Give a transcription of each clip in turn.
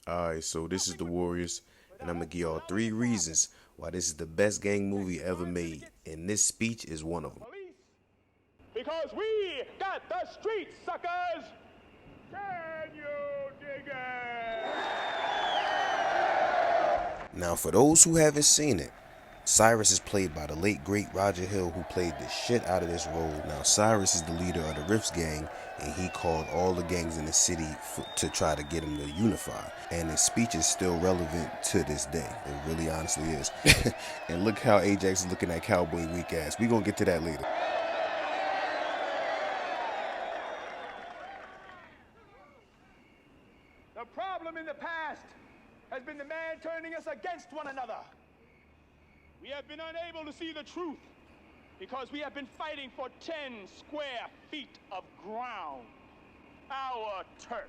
Alright, so this is The Warriors, and I'm gonna give y'all 3 reasons why this is the best gang movie ever made, and this speech is one of them. Police, because we got the streets, suckers! Can you dig it? Now, for those who haven't seen it, Cyrus is played by the late great Roger Hill, who played the shit out of this role. Now, Cyrus is the leader of the Riffs gang, and he called all the gangs in the city to try to get him to unify. And his speech is still relevant to this day. It really honestly is. And look how Ajax is looking at Cowboy weak ass. We gonna get to that later. The problem in the past has been the man turning us against one another. We have been unable to see the truth because we have been fighting for 10 square feet of ground. Our turf.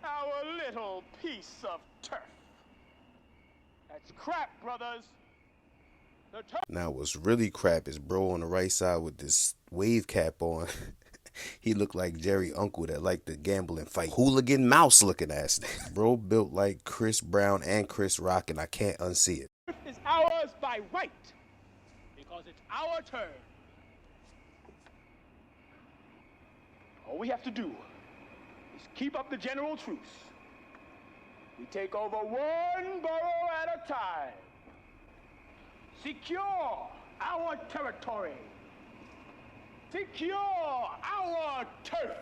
Our little piece of turf. That's crap, brothers. The turf. Now, what's really crap is bro on the right side with this wave cap on. He looked like Jerry Uncle that liked to gamble and fight. Hooligan mouse looking ass. Bro built like Chris Brown and Chris Rock, and I can't unsee it. Is ours by right because it's our turn. All we have to do is keep up the general truce. We take over one borough at a time. Secure our territory. Secure our turf.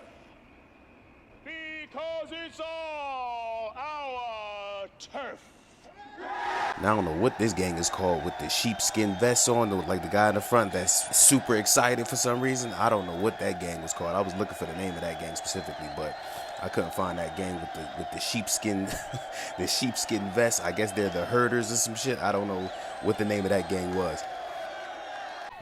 Because it's all our turf. Now, I don't know what this gang is called with the sheepskin vests on, like the guy in the front that's super excited for some reason. I don't know what that gang was called. I was looking for the name of that gang specifically, but I couldn't find that gang with the sheepskin the sheepskin vest. I guess they're the herders or some shit. I don't know what the name of that gang was.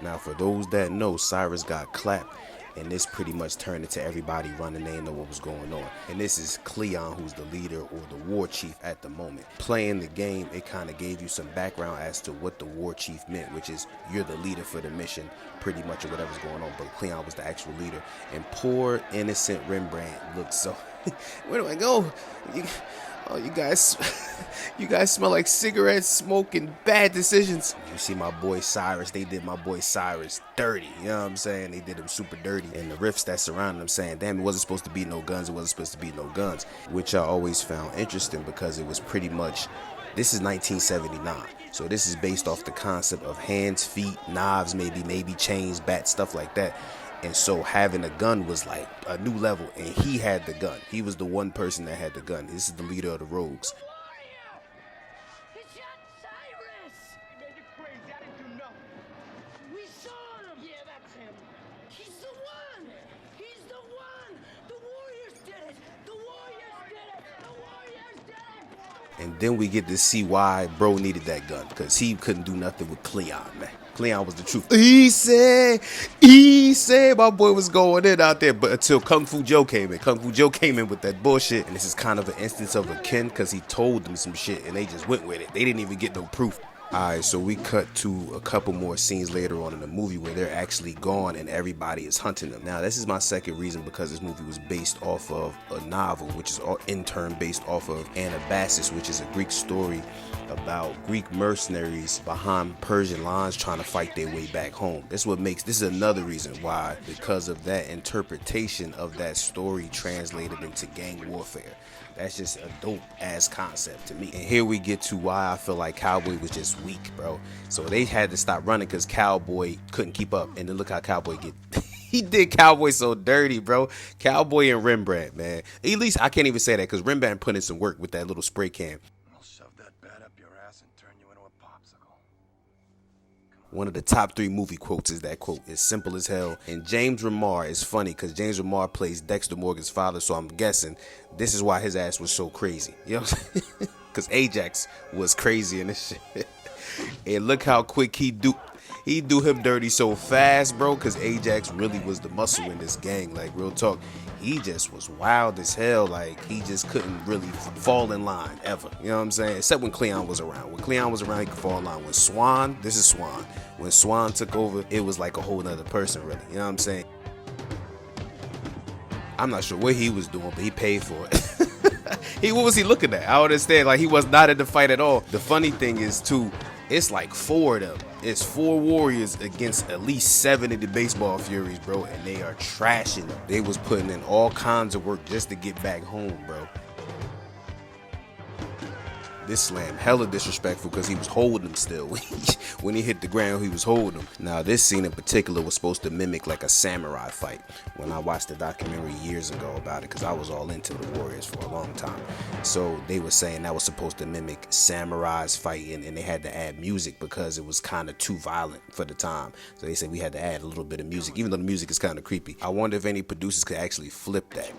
Now, for those that know, Cyrus got clapped, and this pretty much turned into everybody running. They didn't know what was going on. And this is Cleon, who's the leader or the war chief at the moment. Playing the game, it kind of gave you some background as to what the war chief meant, which is you're the leader for the mission, pretty much, or whatever's going on. But Cleon was the actual leader. And poor, innocent Rembrandt looked so... Where do I go? Oh, you guys smell like cigarettes, smoke, and bad decisions. You see my boy Cyrus, they did my boy Cyrus dirty, you know what I'm saying? They did him super dirty. And the riffs that surrounded him saying, damn, it wasn't supposed to be no guns, it wasn't supposed to be no guns. Which I always found interesting because it was pretty much, this is 1979. So this is based off the concept of hands, feet, knives, maybe chains, bats, stuff like that. And so having a gun was like a new level, and he had the gun. He was the one person that had the gun. This is the leader of the Rogues. He shot Cyrus! Man, you're crazy. I didn't do nothing. We saw him! Yeah, that's him. He's the one! He's the one! The Warriors did it! The Warriors did it! The Warriors did it! And then we get to see why bro needed that gun, because he couldn't do nothing with Cleon, man. Cleon was the truth. He said, my boy was going in out there. But until Kung Fu Joe came in. Kung Fu Joe came in with that bullshit. And this is kind of an instance of a kin, because he told them some shit and they just went with it. They didn't even get no proof. Alright, so we cut to a couple more scenes later on in the movie where they're actually gone and everybody is hunting them. Now, this is my second reason, because this movie was based off of a novel, which is in turn based off of Anabasis, which is a Greek story about Greek mercenaries behind Persian lines trying to fight their way back home. This is another reason why, because of that interpretation of that story translated into gang warfare. That's just a dope ass concept to me. And here we get to why I feel like Cowboy was just weak, bro. So they had to stop running because Cowboy couldn't keep up. And then look how Cowboy get. He did Cowboy so dirty, bro. Cowboy and Rembrandt, man. At least I can't even say that, because Rembrandt put in some work with that little spray can. I'll shove that bat up your ass and turn you into a popsicle. One of the top 3 movie quotes is that quote. It's simple as hell. And James Remar is funny because James Remar plays Dexter Morgan's father, so I'm guessing this is why his ass was so crazy. You know what I'm saying? Because Ajax was crazy in this shit. And look how quick he do him dirty so fast, bro, because Ajax really was the muscle in this gang. Like, real talk, he just was wild as hell. Like, he just couldn't really fall in line ever. You know what I'm saying? Except when Cleon was around. When Cleon was around, he could fall in line. When Swan, this is Swan. When Swan took over, it was like a whole nother person, really. You know what I'm saying? I'm not sure what he was doing, but he paid for it. What was he looking at? I don't understand. Like, he was not in the fight at all. The funny thing is, too, it's like 4 of them. It's 4 Warriors against at least 7 of the Baseball Furies, bro, and they are trashing them. They was putting in all kinds of work just to get back home, bro. This slam hella disrespectful because he was holding him still. When he hit the ground, he was holding him. Now, this scene in particular was supposed to mimic like a samurai fight. When I watched the documentary years ago about it, because I was all into the Warriors for a long time. So they were saying that was supposed to mimic samurais fighting, and they had to add music because it was kind of too violent for the time. So they said we had to add a little bit of music, even though the music is kind of creepy. I wonder if any producers could actually flip that.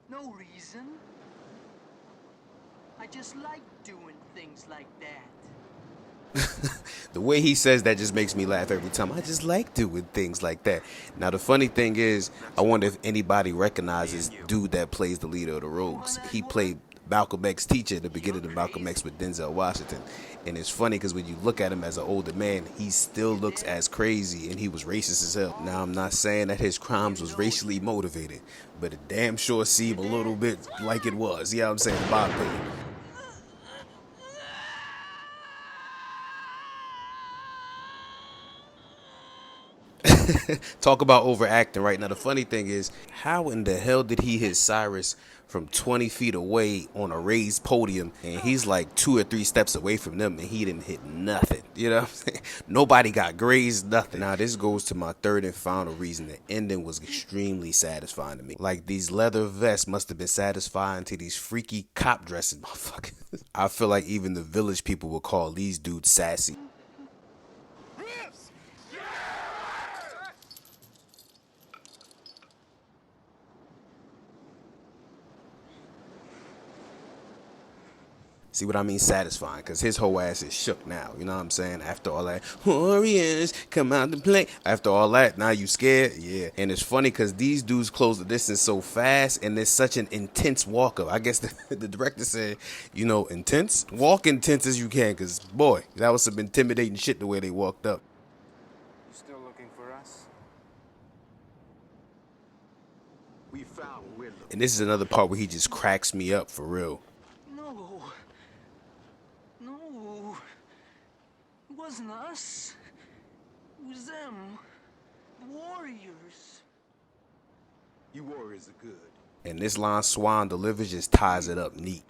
No reason. I just like doing things like that. The way he says that just makes me laugh every time. I just like doing things like that. Now, the funny thing is, I wonder if anybody recognizes dude that plays the leader of the Rogues. He played Malcolm X's teacher at the beginning of Malcolm X with Denzel Washington. And it's funny because when you look at him as an older man, he still looks as crazy, and he was racist as hell. Now, I'm not saying that his crimes was racially motivated, but it damn sure seemed a little bit like it was. You know what I'm saying? In my opinion. Talk about overacting right now. The funny thing is, how in the hell did he hit Cyrus from 20 feet away on a raised podium, and he's like 2 or 3 steps away from them, and he didn't hit nothing? You know what I'm saying? Nobody got grazed, nothing. Now, this goes to my third and final reason. The ending was extremely satisfying to me. Like, these leather vests must have been satisfying to these freaky cop dressing motherfuckers. I feel like even the village people would call these dudes sassy. See what I mean? Satisfying, because his whole ass is shook now. You know what I'm saying? After all that, Warriors come out to play. After all that, now you scared? Yeah. And it's funny because these dudes close the distance so fast, and there's such an intense walk up. I guess the director said, you know, intense? Walk intense as you can, because, boy, that was some intimidating shit the way they walked up. You still looking for us? We found what we're looking. And this is another part where he just cracks me up for real. No, it wasn't us. It was them. The Warriors. You Warriors are good. And this line Swan delivers just ties it up neat.